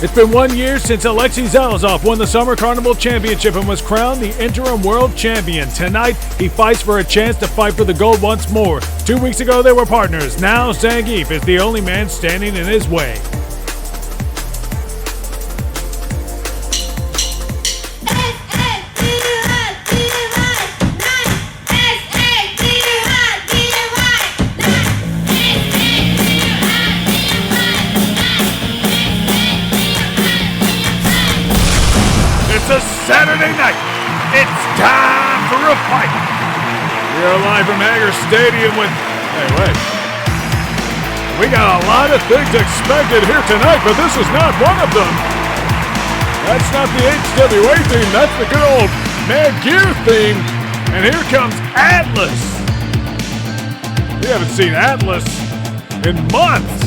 It's been 1 year since Aleksey Zalazof won the Summer Carnival Championship and was crowned the interim world champion. Tonight, he fights for a chance to fight for the gold once more. 2 weeks ago, they were partners. Now, Zangief is the only man standing in his way. It's a Saturday night. It's time for a fight. We're live from Hager Stadium with... Hey, wait. We got a lot of things expected here tonight, but this is not one of them. That's not the CWA theme. That's the good old Mad Gear theme. And here comes Atlas. We haven't seen Atlas in months.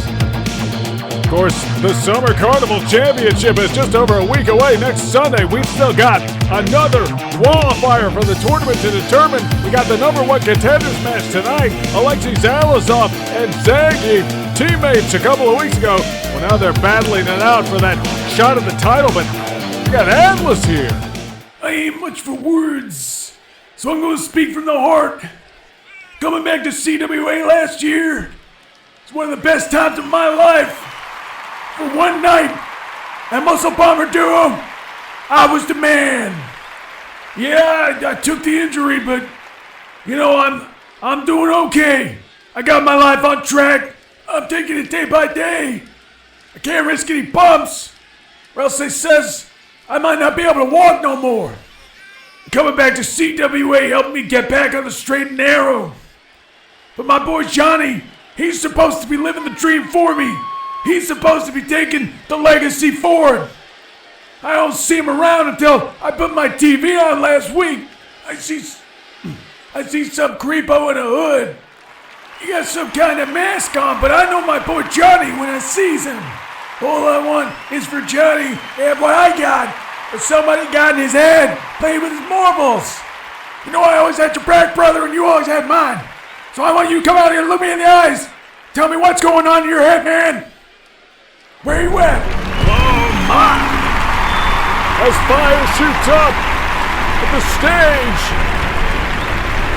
Of course, the Summer Carnival Championship is just over a week away. Next Sunday, we've still got another qualifier for the tournament to determine. We got the #1 contenders match tonight. Aleksey Zalazof and Zangief, teammates a couple of weeks ago. Well, now they're battling it out for that shot at the title, but we got Atlas here. I ain't much for words, so I'm going to speak from the heart. Coming back to CWA last year, it's one of the best times of my life. For one night, that Muscle Bomber duo, I was the man. Yeah, I took the injury, but you know, I'm doing okay. I got my life on track. I'm taking it day by day. I can't risk any bumps, or else they says I might not be able to walk no more. Coming back to CWA helped me get back on the straight and narrow. But my boy Johnny, he's supposed to be living the dream for me. He's supposed to be taking the legacy forward. I don't see him around until I put my TV on last week. I see some creepo in a hood. He got some kind of mask on, but I know my boy Johnny when I sees him. All I want is for Johnny to have what I got, or somebody got in his head playing with his marbles. You know, I always had your back, brother, and you always had mine. So I want you to come out here and look me in the eyes. Tell me what's going on in your head, man. Where you at? Oh my! As fire shoots up at the stage,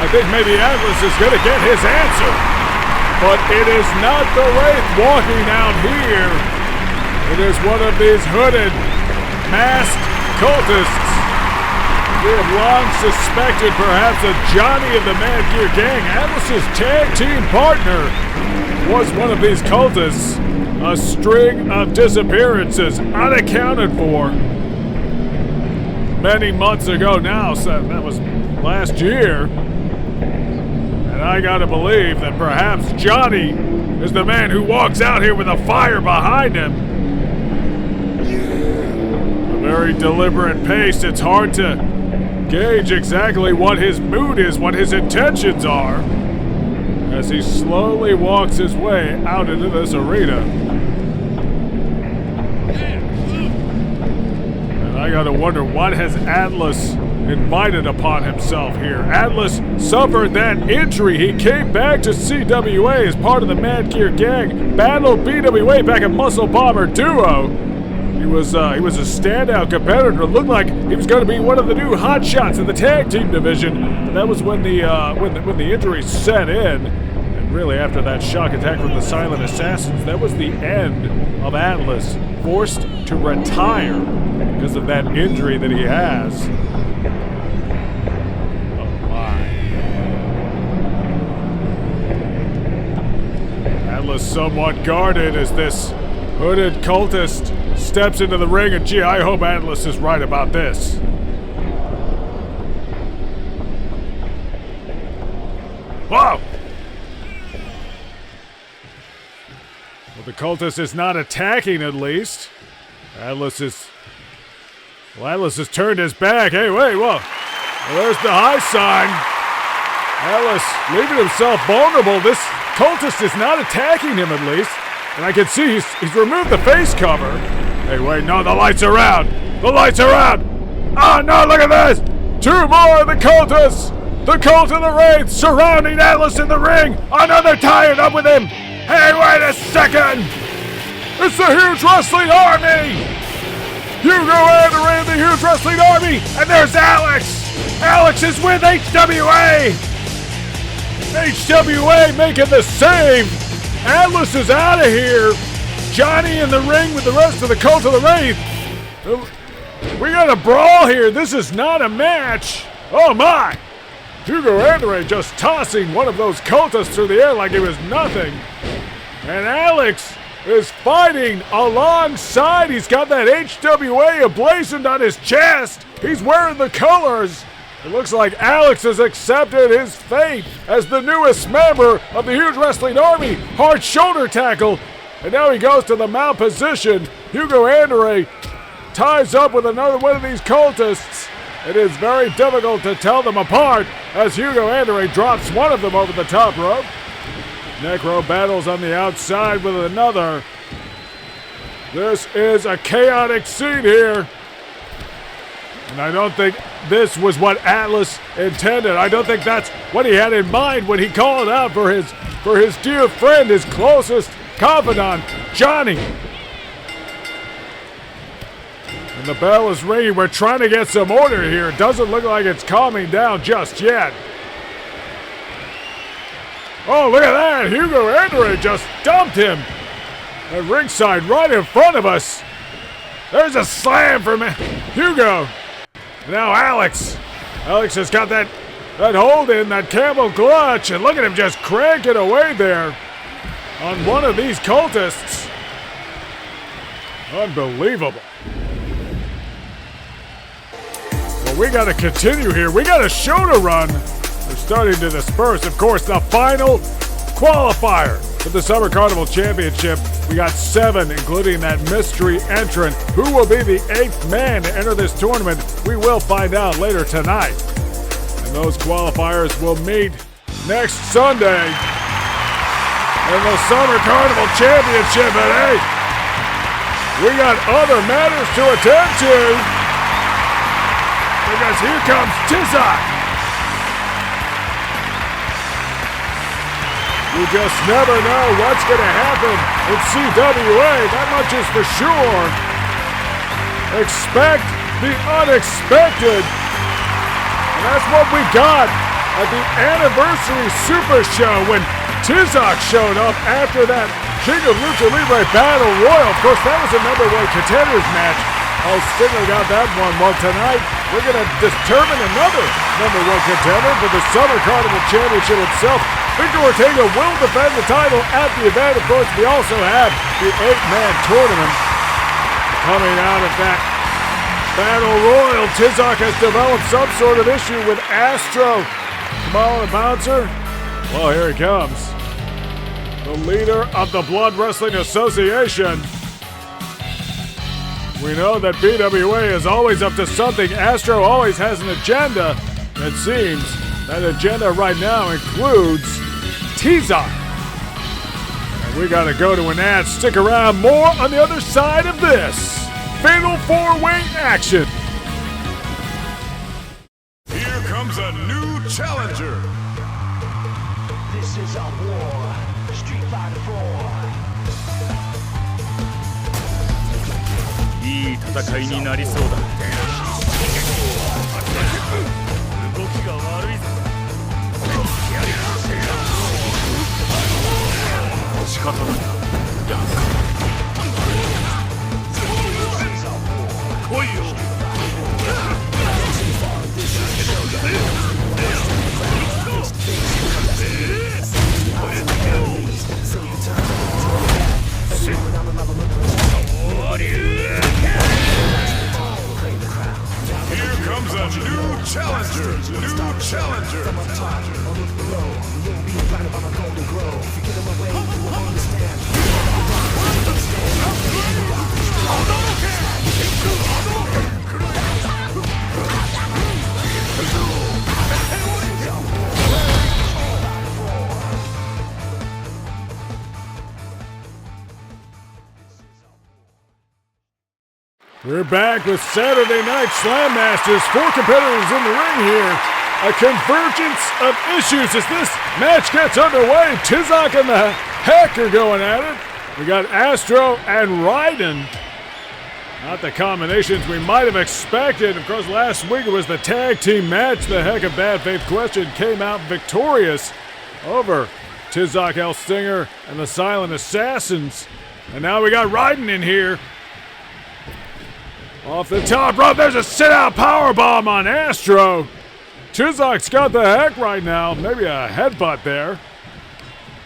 I think maybe Atlas is going to get his answer. But it is not the Wraith walking out here. It is one of these hooded, masked cultists. We have long suspected perhaps a Johnny of the Mad Gear Gang, Atlas's tag team partner, was one of these cultists. A string of disappearances unaccounted for many months ago now, so that was last year. And I gotta believe that perhaps Johnny is the man who walks out here with a fire behind him. A very deliberate pace. It's hard to gauge exactly what his mood is, what his intentions are, as he slowly walks his way out into this arena. And I gotta wonder, what has Atlas invited upon himself here? Atlas suffered that injury. He came back to CWA as part of the Mad Gear Gang, battled BWA back at Muscle Bomber Duo. He was a standout competitor. It looked like he was going to be one of the new hotshots in the tag team division. But that was when the injury set in. And really, after that shock attack from the Silent Assassins, that was the end of Atlas, forced to retire because of that injury that he has. Oh my! Atlas somewhat guarded as this hooded cultist steps into the ring, and gee, I hope Atlas is right about this. Whoa! Well, the cultist is not attacking, at least. Atlas has turned his back. Hey, wait, whoa. Well, there's the high sign. Atlas leaving himself vulnerable. This cultist is not attacking him, at least. And I can see he's removed the face cover. Hey, wait, no, the lights are out! The lights are out! Oh, no, look at this! 2 more of the cultists! The cult of the Wraith surrounding Atlas in the ring! Oh, no, they're tied up with him! Hey, wait a second! It's the huge wrestling army! Hugo Anderay and the Huge Wrestling Army. And there's Alex. Alex is with HWA. HWA making the save. Atlas is out of here. Johnny in the ring with the rest of the Cult of the Wraith. We got a brawl here. This is not a match. Oh my! Hugo Anderay just tossing one of those cultists through the air like it was nothing. And Alex is fighting alongside. He's got that HWA emblazoned on his chest. He's wearing the colors. It looks like Alex has accepted his fate as the newest member of the Huge Wrestling Army. Hard shoulder tackle. And now he goes to the mount position. Hugo Anderay ties up with another one of these cultists. It is very difficult to tell them apart as Hugo Anderay drops one of them over the top rope. Necro battles on the outside with another. This is a chaotic scene here. And I don't think this was what Atlas intended. I don't think that's what he had in mind when he called out for his dear friend, his closest confidant, Johnny. And the bell is ringing. We're trying to get some order here. It doesn't look like it's calming down just yet. Oh, look at that. Hugo Anderay just dumped him at ringside right in front of us. There's a slam from Hugo. Now Alex. Alex has got that hold in, that camel clutch, and look at him just cranking away there on one of these cultists. Unbelievable. Well, we got to continue here. We got a show to run. They're starting to disperse. Of course, the final qualifier for the Summer Carnival Championship. We got 7, including that mystery entrant. Who will be the 8th man to enter this tournament? We will find out later tonight. And those qualifiers will meet next Sunday in the Summer Carnival Championship at 8. We got other matters to attend to because here comes Tizoc. You just never know what's going to happen in CWA. That much is for sure. Expect the unexpected. And that's what we got at the Anniversary Super Show when Tizoc showed up after that King of Lucha Libre Battle Royal. Of course, that was a #1 contenders match. Oh, Stigler got that one. Well, tonight, we're going to determine another #1 contender for the Summer Carnival Championship itself. Victor Ortega will defend the title at the event. Of course, we also have the 8-man tournament coming out of that Battle Royal. Tizoc has developed some sort of issue with Astro. Come on, the bouncer. Well, here he comes. The leader of the Blood Wrestling Association. We know that BWA is always up to something. Astro always has an agenda. It seems that agenda right now includes Tizoc. And we gotta go to an ad. Stick around. More on the other side of this. Fatal 4-way action. Here comes a new challenger. This is our war. Street Fighter 4. いい戦いになりそうだ。動きが悪いぞ。仕方ない。来いよ。Here comes a new challenger. New challenger. We're back with Saturday Night Slam Masters. 4 competitors in the ring here. A convergence of issues as this match gets underway. Tizoc and the Heck are going at it. We got Astro and Raiden. Not the combinations we might have expected. Of course, last week it was the tag team match. The Heck of Bad Faith Question came out victorious over Tizoc, El Stinger, and the Silent Assassins. And now we got Raiden in here. Off the top rope, there's a sit-out powerbomb on Astro. Tizoc's got the Heck right now. Maybe a headbutt there.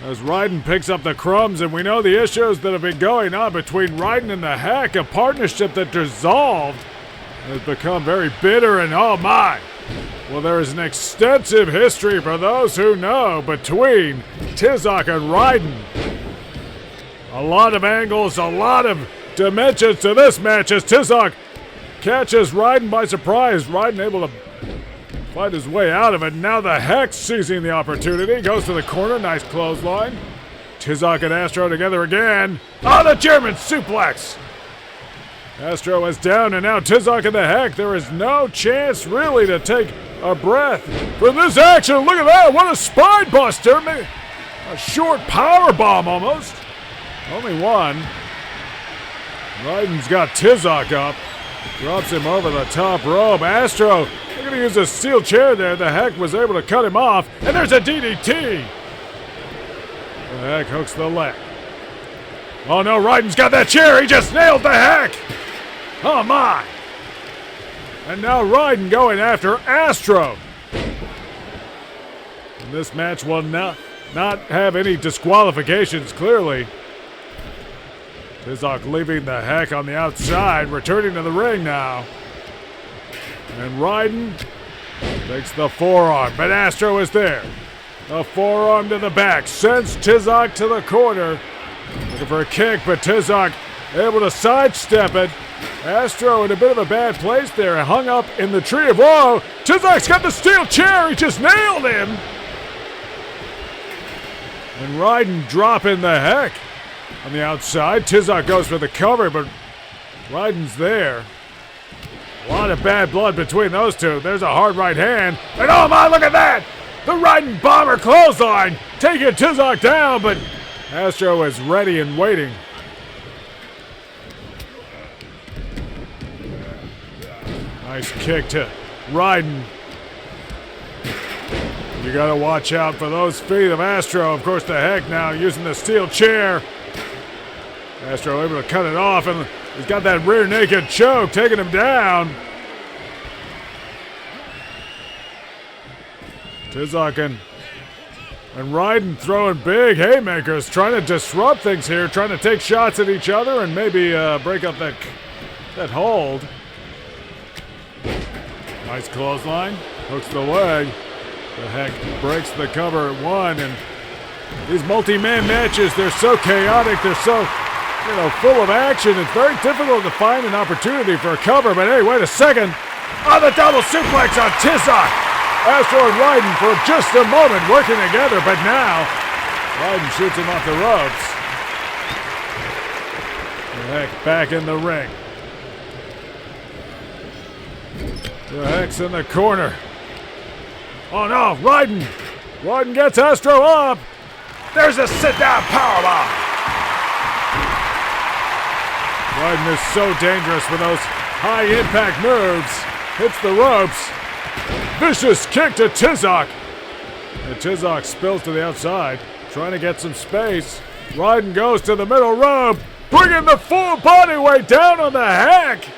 As Raiden picks up the crumbs, and we know the issues that have been going on between Raiden and the Heck, a partnership that dissolved has become very bitter, and oh my. Well, there is an extensive history, for those who know, between Tizoc and Raiden. A lot of angles, a lot of dimensions to this match as Tizoc catches Raiden by surprise. Raiden able to fight his way out of it. Now the Heck seizing the opportunity. Goes to the corner. Nice clothesline. Tizoc and Astro together again. Oh, the German suplex. Astro is down, and now Tizoc and the Heck. There is no chance really to take a breath from this action. Look at that. What a spine buster. A short power bomb almost. Only one. Raiden's got Tizoc up. Drops him over the top rope. Astro, they're going to use a steel chair there. The Heck was able to cut him off. And there's a DDT. The Heck hooks the leg. Oh no, Raiden's got that chair. He just nailed the Heck. Oh my. And now Raiden going after Astro. And this match will not have any disqualifications, clearly. Tizoc leaving the Heck on the outside, returning to the ring now. And Raiden takes the forearm, but Astro is there. The forearm to the back, sends Tizoc to the corner. Looking for a kick, but Tizoc able to sidestep it. Astro in a bit of a bad place there, hung up in the tree of woe. Tizoc's got the steel chair, he just nailed him. And Raiden dropping the Heck. On the outside, Tizoc goes for the cover, but Raiden's there. A lot of bad blood between those two. There's a hard right hand. And oh my, look at that! The Raiden bomber clothesline taking Tizoc down, but Astro is ready and waiting. Nice kick to Raiden. You gotta watch out for those feet of Astro. Of course, the Heck now using the steel chair. Astro able to cut it off, and he's got that rear naked choke taking him down. Tizoc and Raiden throwing big haymakers, trying to disrupt things here, trying to take shots at each other and maybe break up that hold. Nice clothesline, hooks the leg. The Heck breaks the cover at one, and these multi-man matches, they're so chaotic, they're so full of action. It's very difficult to find an opportunity for a cover, but hey, wait a second. Oh, the double suplex on Tizoc. Astro and Raiden for just a moment working together, but now Raiden shoots him off the ropes. The Heck back in the ring. The Heck's in the corner. Oh no, Raiden. Raiden gets Astro up. There's a sit-down powerbomb. Raiden is so dangerous with those high-impact moves. Hits the ropes. Vicious kick to Tizoc. And Tizoc spills to the outside, trying to get some space. Raiden goes to the middle rope, bringing the full body weight down on the Heck.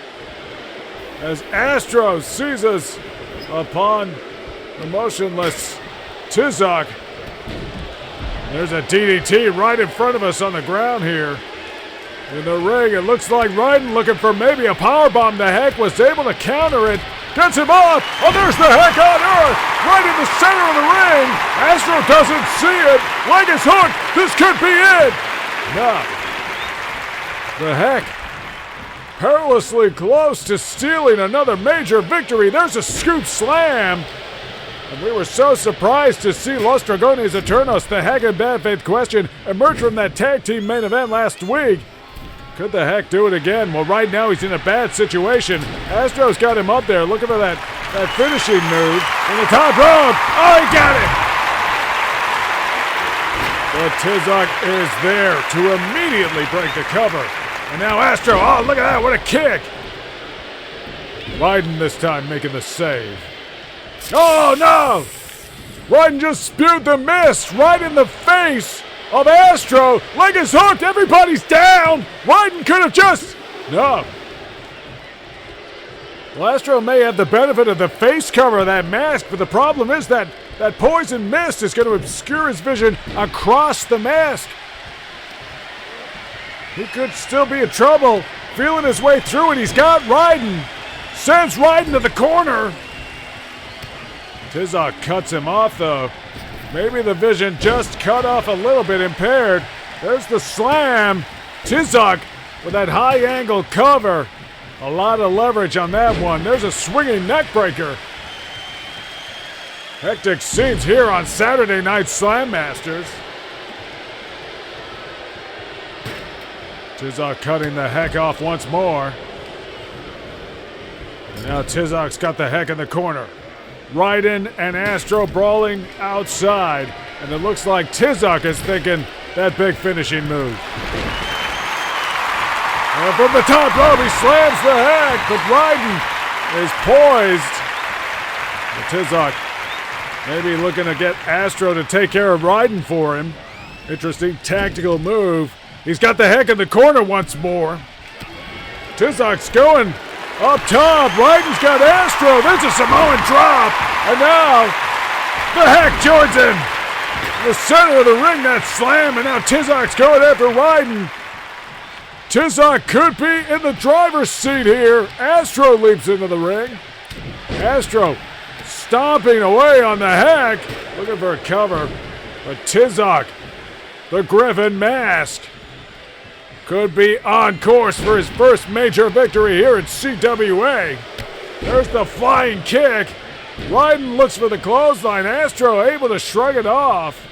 As Astro seizes upon the motionless Tizoc. There's a DDT right in front of us on the ground here. In the ring, it looks like Raiden looking for maybe a powerbomb. The Heck was able to counter it. Gets him off. Oh, there's the Heck on Earth. Right in the center of the ring. Astro doesn't see it. Leg is hooked. This could be it. No. The Heck perilously close to stealing another major victory. There's a scoop slam. And we were so surprised to see Los Dragones Eternos, the Heck and Bad Faith Question, emerge from that tag team main event last week. Could the Heck do it again? Well, right now he's in a bad situation. Astro's got him up there looking for that finishing move. In the top rope. Oh, he got it! But Tizoc is there to immediately break the cover. And now Astro, oh, look at that, what a kick! Ryden this time making the save. Oh, no! Ryden just spewed the mist right in the face of Astro. Leg is hooked, everybody's down! Ryden could have just... No. Well, Astro may have the benefit of the face cover of that mask, but the problem is that poison mist is going to obscure his vision across the mask. He could still be in trouble, feeling his way through it. He's got Ryden. Sends Ryden to the corner. Tizoc cuts him off, though. Maybe the vision just cut off a little bit impaired. There's the slam. Tizoc with that high angle cover. A lot of leverage on that one. There's a swinging neck breaker. Hectic scenes here on Saturday Night Slam Masters. Tizoc cutting the heck off once more. And now Tizoc's got the heck in the corner. Ryden and Astro brawling outside. And it looks like Tizoc is thinking that big finishing move. And from the top rope, he slams the heck, but Ryden is poised. And Tizoc maybe looking to get Astro to take care of Ryden for him. Interesting tactical move. He's got the heck in the corner once more. Tizoc's going up top. Ryden's got Astro. There's a Samoan drop. And now the heck joins him. In the center of the ring, that slam. And now Tizoc's going after Ryden. Tizoc could be in the driver's seat here. Astro leaps into the ring. Astro stomping away on the heck. Looking for a cover. But Tizoc, the Griffin Mask, could be on course for his first major victory here at CWA. There's the flying kick. Ryden looks for the clothesline. Astro able to shrug it off.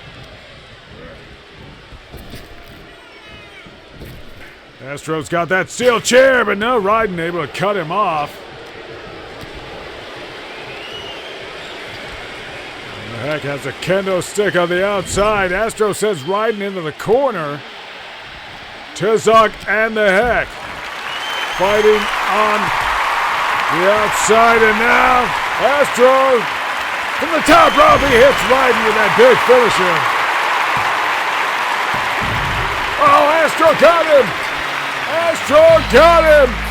Astro's got that steel chair, but no, Ryden able to cut him off. And the heck has a kendo stick on the outside. Astro sends Ryden into the corner. Tizoc and the heck fighting on the outside, and now Astro from the top rope, he hits Ryden with that big finisher. Oh, Astro got him! Astro got him!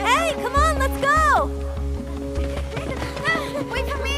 Hey, come on, let's go! Wait for me!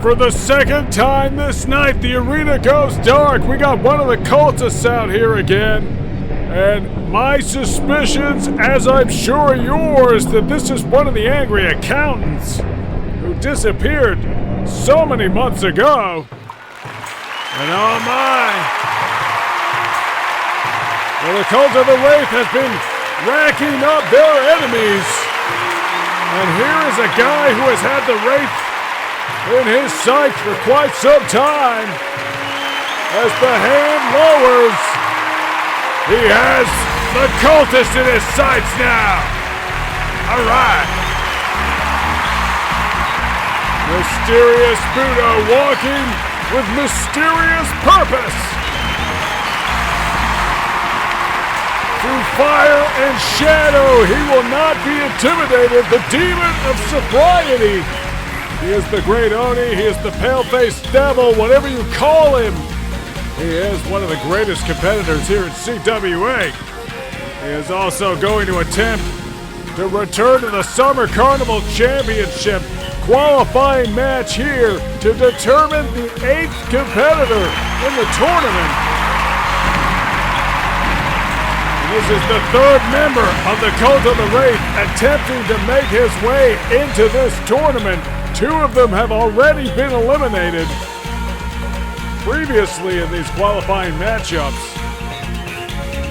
For the second time this night, the arena goes dark. We got one of the cultists out here again. And my suspicions, as I'm sure yours, that this is one of the angry accountants who disappeared so many months ago. And oh my. Well, the cult of the Wraith has been racking up their enemies. And here is a guy who has had the Wraith in his sights for quite some time. As the hand lowers, He has the cultist in his sights now. All right. Mysterious Budo walking with mysterious purpose. Through fire and shadow, he will not be intimidated. The demon of sobriety. He is the great Oni. He is the pale-faced devil, whatever you call him. He is one of the greatest competitors here at CWA. He is also going to attempt to return to the Summer Carnival Championship qualifying match here to determine the 8th competitor in the tournament. This is the 3rd member of the Cult of the Wraith attempting to make his way into this tournament. 2 of them have already been eliminated previously in these qualifying matchups.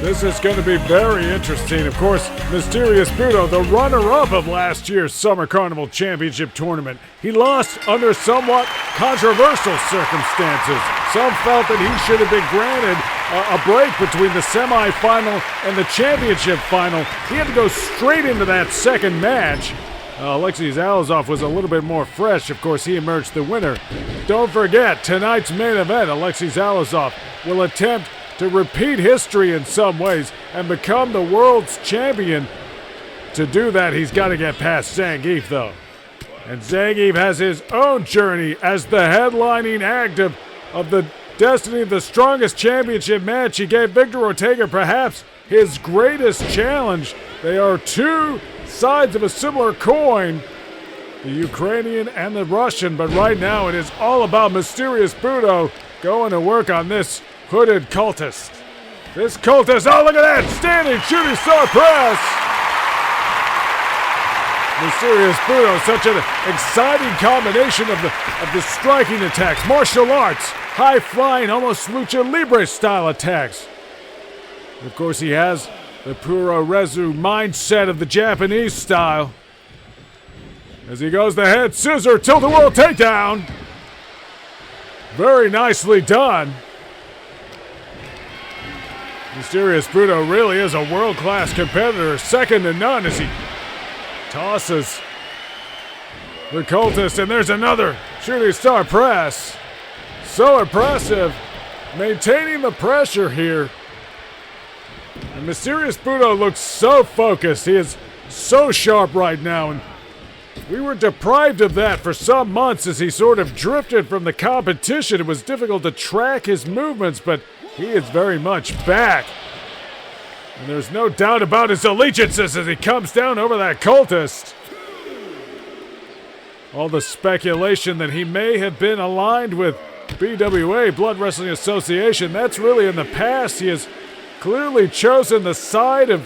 This is going to be very interesting. Of course, Mysterious Budo, the runner-up of last year's Summer Carnival Championship tournament. He lost under somewhat controversial circumstances. Some felt that he should have been granted a break between the semifinal and the championship final. He had to go straight into that second match. Aleksey Zalazof was a little bit more fresh. Of course, he emerged the winner. Don't forget, tonight's main event, Aleksey Zalazof will attempt to repeat history in some ways and become the world's champion. To do that, he's got to get past Zangief, though. And Zangief has his own journey as the headlining act of the Destiny of the Strongest Championship match. He gave Victor Ortega perhaps his greatest challenge. They are 2 sides of a similar coin, the Ukrainian and the Russian, but right now it is all about Mysterious Budo going to work on this hooded cultist. This cultist, oh look at that, standing shooting star press! Mysterious Budo, such an exciting combination of the striking attacks, martial arts, high-flying, almost lucha libre style attacks. Of course, he has the Puro Rezu mindset of the Japanese style. As he goes the head scissor, tilt-a-whirl takedown. Very nicely done. Mysterious Budo really is a world-class competitor, second to none as he tosses the cultist, and there's another shooting star press. So impressive, maintaining the pressure here. And Mysterious Budo looks so focused. He is so sharp right now, and we were deprived of that for some months as he sort of drifted from the competition. It was difficult to track his movements, but he is very much back. And there's no doubt about his allegiances as he comes down over that cultist. All the speculation that he may have been aligned with BWA, Blood Wrestling Association, that's really in the past. He has clearly chosen the side of,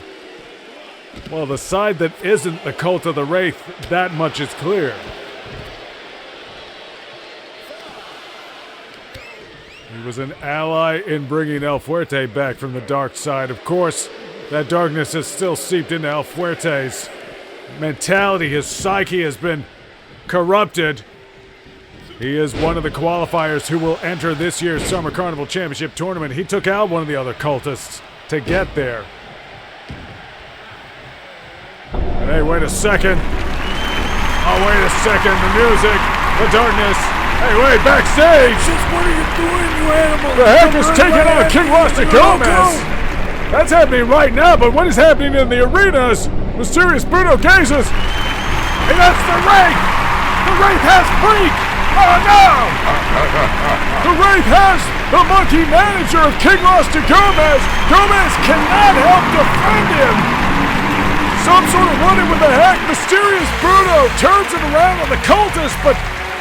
well, the side that isn't the Cult of the Wraith. That much is clear. He was an ally in bringing El Fuerte back from the dark side. Of course, that darkness has still seeped into El Fuerte's mentality. His psyche has been corrupted. He is one of the qualifiers who will enter this year's Summer Carnival Championship tournament. He took out one of the other cultists to get there. And hey, wait a second. Oh, wait a second. The music, the darkness. Hey, wait, backstage! Just what are you doing, you animal? The Heck is taking on King Rasta Gomez! That's happening right now, but what is happening in the arenas? Mysterious Budo gazes! And that's the Wraith! The Wraith has Freak! Oh no! The Wraith has the monkey manager of King Rasta Gomez! Gomez cannot help defend him! Some sort of running with the Heck. Mysterious Budo turns it around on the cultist, but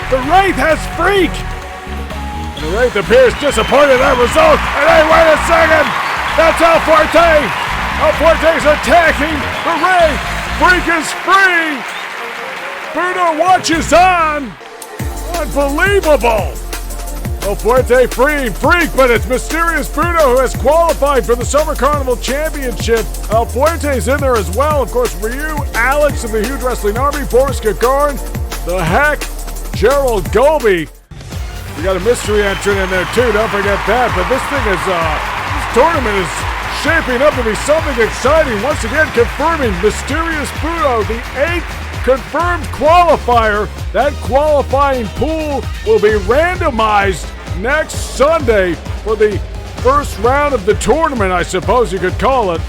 the Wraith has Freak! And the Wraith appears disappointed at that result. And hey, wait a second! That's El Fuerte! El Fuerte's attacking the Wraith! Freak is free! Budo watches on! Unbelievable! El Fuerte freeing Freak, but it's Mysterious Budo who has qualified for the Summer Carnival Championship. El Fuerte's in there as well. Of course, Ryu, Alex of the Huge Wrestling Army, Boris Gagarin, the Heck, Gerald Golby. We got a mystery entrant in there too, don't forget that. But this thing is, this tournament is shaping up to be something exciting. Once again, confirming Mysterious Budo, the 8th confirmed qualifier. That qualifying pool will be randomized next Sunday for the first round of the tournament, I suppose you could call it.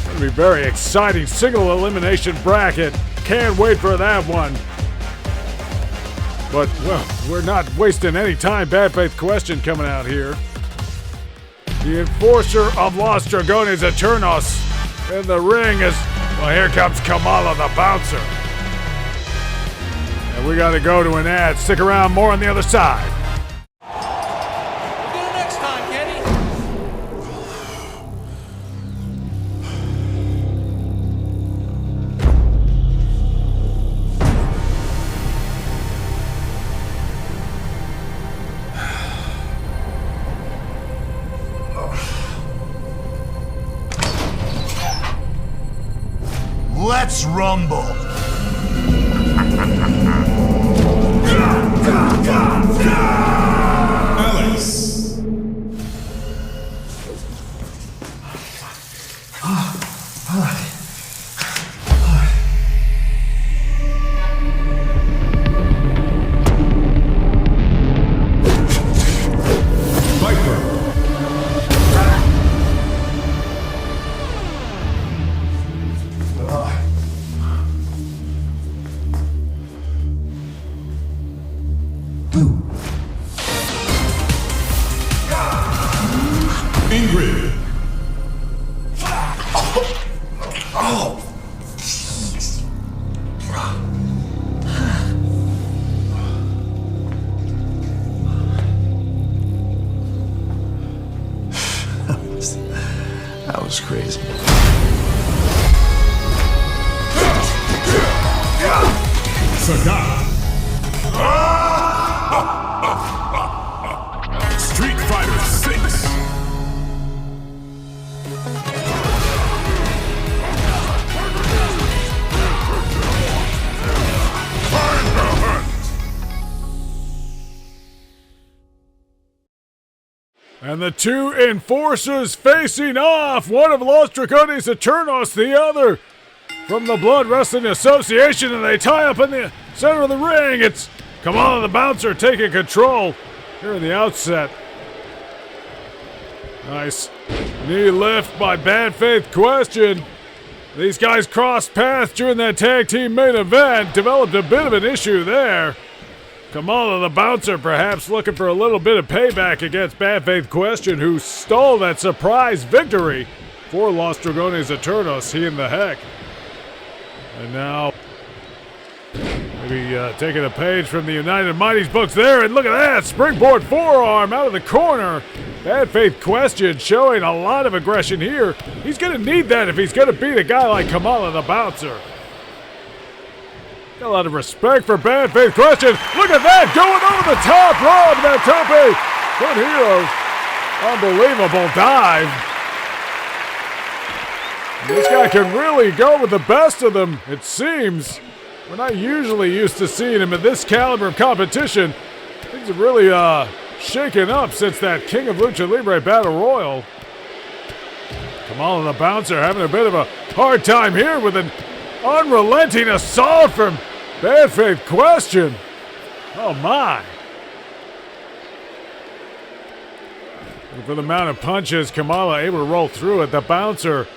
It'll be very exciting. Single elimination bracket. Can't wait for that one. But, well, we're not wasting any time. Bad Faith Question coming out here. The enforcer of Los Dragones Eternos in the ring is, well, here comes Kamala the Bouncer. And we got to go to an ad. Stick around, more on the other side. We'll do it next time, Kenny. Let's rumble. Alex. Ingrid. That was crazy. Sagat. Street Fighter 6. And the two enforcers facing off. One of Los Dragones Eternos, the other from the Blood Wrestling Association, and they tie up in the center of the ring. It's Kamala the Bouncer taking control here in the outset. Nice knee lift by Bad Faith Question. These guys crossed paths during that tag team main event, developed a bit of an issue there. Kamala the Bouncer perhaps looking for a little bit of payback against Bad Faith Question, who stole that surprise victory for Los Dragones Eternos. He and the Heck. And now, maybe taking a page from the United Mighty's books there, and look at that, springboard forearm out of the corner. Bad Faith Question showing a lot of aggression here. He's going to need that if he's going to beat a guy like Kamala the Bouncer. Got a lot of respect for Bad Faith Question. Look at that, going over the top rope, that tope. Good heroes. Unbelievable dive. This guy can really go with the best of them, it seems. We're not usually used to seeing him in this caliber of competition. Things have really shaken up since that King of Lucha Libre Battle Royal. Kamala the Bouncer having a bit of a hard time here with an unrelenting assault from Bad Faith Question. Oh my. And for the amount of punches, Kamala able to roll through it. The Bouncer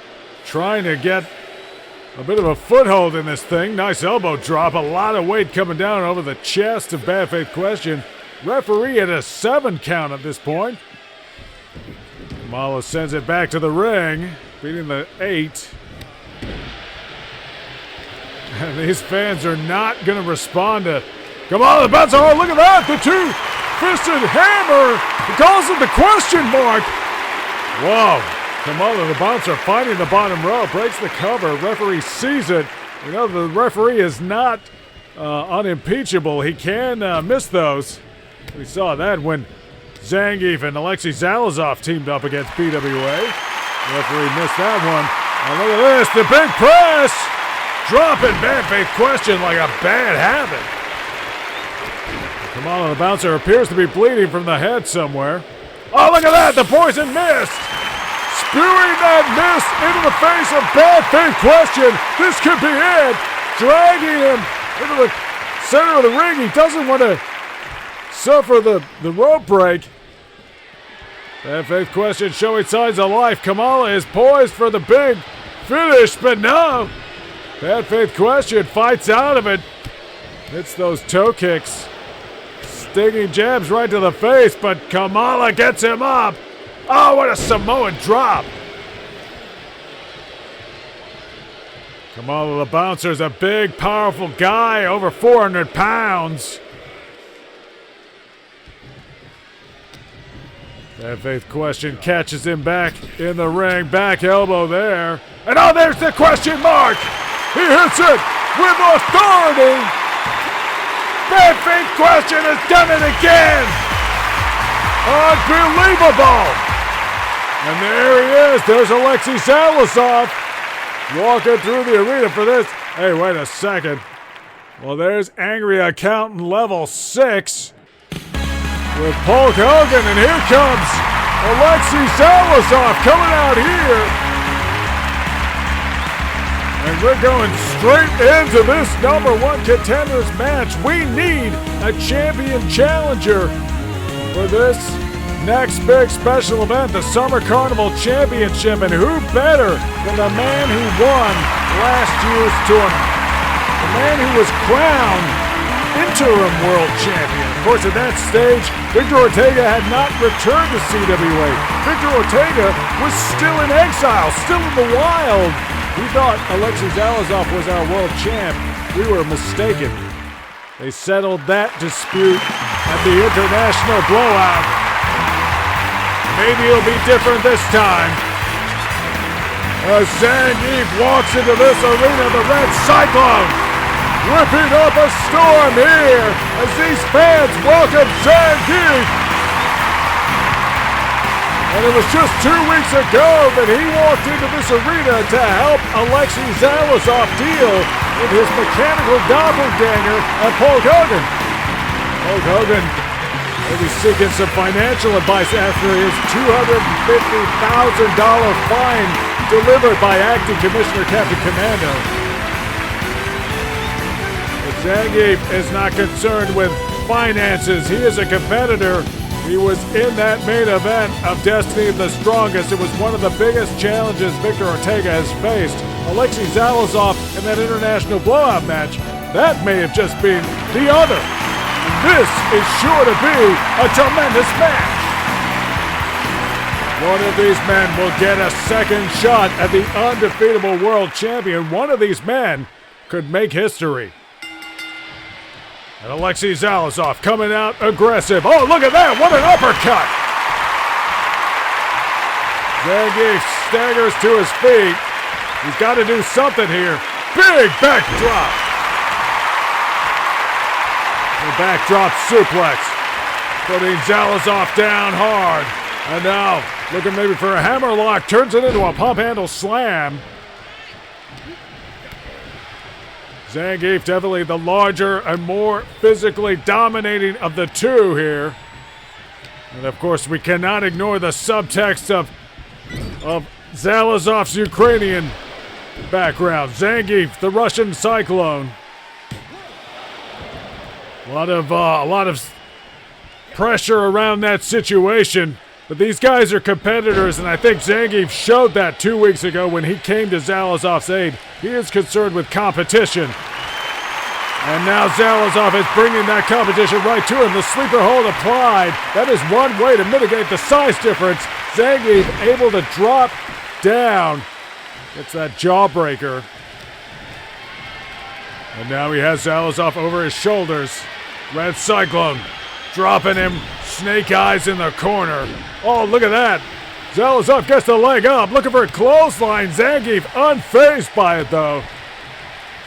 trying to get a bit of a foothold in this thing. Nice elbow drop. A lot of weight coming down over the chest of Bad Faith Question. Referee at a 7 count at this point. Kamala sends it back to the ring, beating the 8. And these fans are not going to respond to Kamala the Bouncer. Oh, look at that! The two-fisted hammer! He calls it the question mark! Whoa! Kamala the Bouncer finding the bottom row, breaks the cover. Referee sees it. You know, the referee is not unimpeachable. He can miss those. We saw that when Zangief and Aleksey Zalazof teamed up against BWA. The referee missed that one. And look at this, the big press! Dropping Bad Faith Question like a bad habit. Kamala the Bouncer appears to be bleeding from the head somewhere. Oh, look at that, the poison mist! spewing that mist into the face of Bad Faith Question. This could be it. Dragging him into the center of the ring. He doesn't want to suffer the rope break. Bad Faith Question showing signs of life. Kamala is poised for the big finish, but no. Bad Faith Question fights out of it. Hits those toe kicks. Stinging jabs right to the face, but Kamala gets him up. Oh, what a Samoan drop. Kamala the Bouncer's a big, powerful guy, over 400 pounds. Bad Faith Question catches him back in the ring. Back elbow there. And oh, there's the question mark. He hits it with authority. Bad Faith Question has done it again. Unbelievable. And there he is. There's Aleksey Zalazof walking through the arena for this. Hey, wait a second. Well, there's Angry Accountant level 6 with Hulk Hogan, and here comes Aleksey Zalazof coming out here. And we're going straight into this #1 contenders match. We need a champion challenger for this next big special event, the Summer Carnival Championship. And who better than the man who won last year's tournament? The man who was crowned interim world champion. Of course, at that stage, Victor Ortega had not returned to CWA. Victor Ortega was still in exile, still in the wild. We thought Aleksey Zalazof was our world champ. We were mistaken. They settled that dispute at the International Blowout. Maybe it'll be different this time. As Zangief walks into this arena, the Red Cyclone, whipping up a storm here as these fans welcome Zangief. And it was just 2 weeks ago that he walked into this arena to help Aleksey Zalazof deal with his mechanical doppelganger at Hulk Hogan. Hulk Hogan may be seeking some financial advice after his $250,000 fine delivered by acting Commissioner Captain Commando. But Zangief is not concerned with finances. He is a competitor. He was in that main event of Destiny of the Strongest. It was one of the biggest challenges Victor Ortega has faced. Aleksey Zalazof in that International Blowout match, that may have just been the other. This is sure to be a tremendous match. One of these men will get a second shot at the undefeatable world champion. One of these men could make history. And Aleksey Zalazof coming out aggressive. Oh, look at that. What an uppercut. Zangief staggers to his feet. He's got to do something here. Big backdrop. The backdrop suplex. Putting Zalazof down hard. And now, looking maybe for a hammerlock. Turns it into a pump handle slam. Zangief definitely the larger and more physically dominating of the two here. And of course, we cannot ignore the subtext of Zalazov's Ukrainian background. Zangief, the Russian Cyclone. A lot of pressure around that situation. But these guys are competitors, and I think Zangief showed that 2 weeks ago when he came to Zalazov's aid. He is concerned with competition. And now Zalazof is bringing that competition right to him. The sleeper hold applied. That is one way to mitigate the size difference. Zangief able to drop down. Gets that jawbreaker. And now he has Zalazof over his shoulders. Red Cyclone dropping him. Snake eyes in the corner. Oh, look at that. Zalazof gets the leg up. Looking for a clothesline. Zangief unfazed by it, though.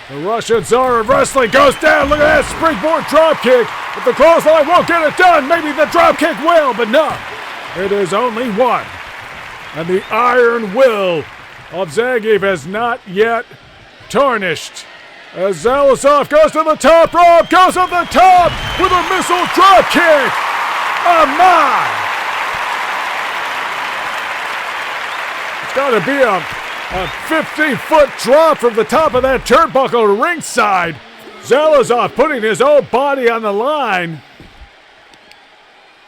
The Russian Tsar of Wrestling goes down. Look at that springboard dropkick. If the clothesline won't get it done, maybe the dropkick will, but no. It is only one. And the iron will of Zangief has not yet tarnished. As Zalazof goes to the top rope, goes up the top with a missile dropkick. Oh my! got to be a 50-foot drop from the top of that turnbuckle to ringside. Zalazof putting his own body on the line.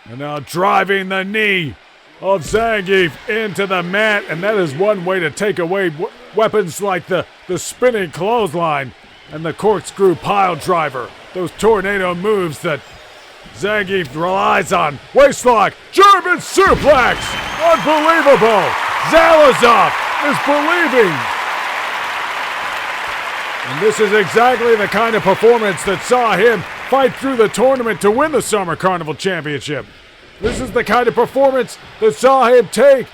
And now driving the knee of Zangief into the mat. And that is one way to take away weapons like the spinning clothesline and the corkscrew pile driver. Those tornado moves that Zangief relies on. Waistlock, German suplex. Unbelievable. Zalazof is believing. And this is exactly the kind of performance that saw him fight through the tournament to win the Summer Carnival Championship. This is the kind of performance that saw him take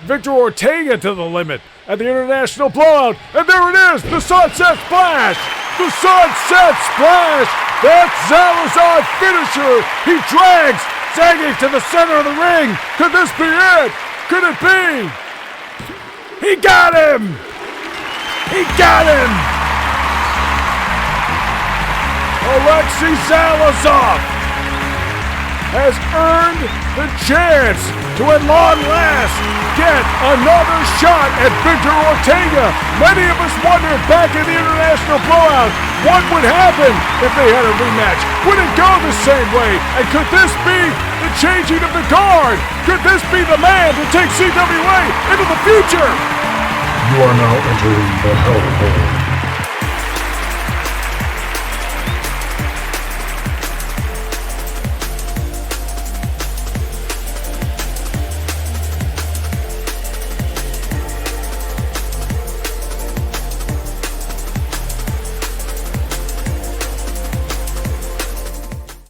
Victor Ortega to the limit at the International Blowout. And there it is, the Sunset Splash! The Sunset Splash! That's Zalazov finisher! He drags Zangief to the center of the ring! Could this be it? Could it be? He got him! He got him! Aleksey Zalazof has earned the chance to at long last get another shot at Victor Ortega. Many of us wondered back in the International Blowout what would happen if they had a rematch. Would it go the same way? And could this be the changing of the guard? Could this be the man to take CWA into the future? You are now entering the Hellhole.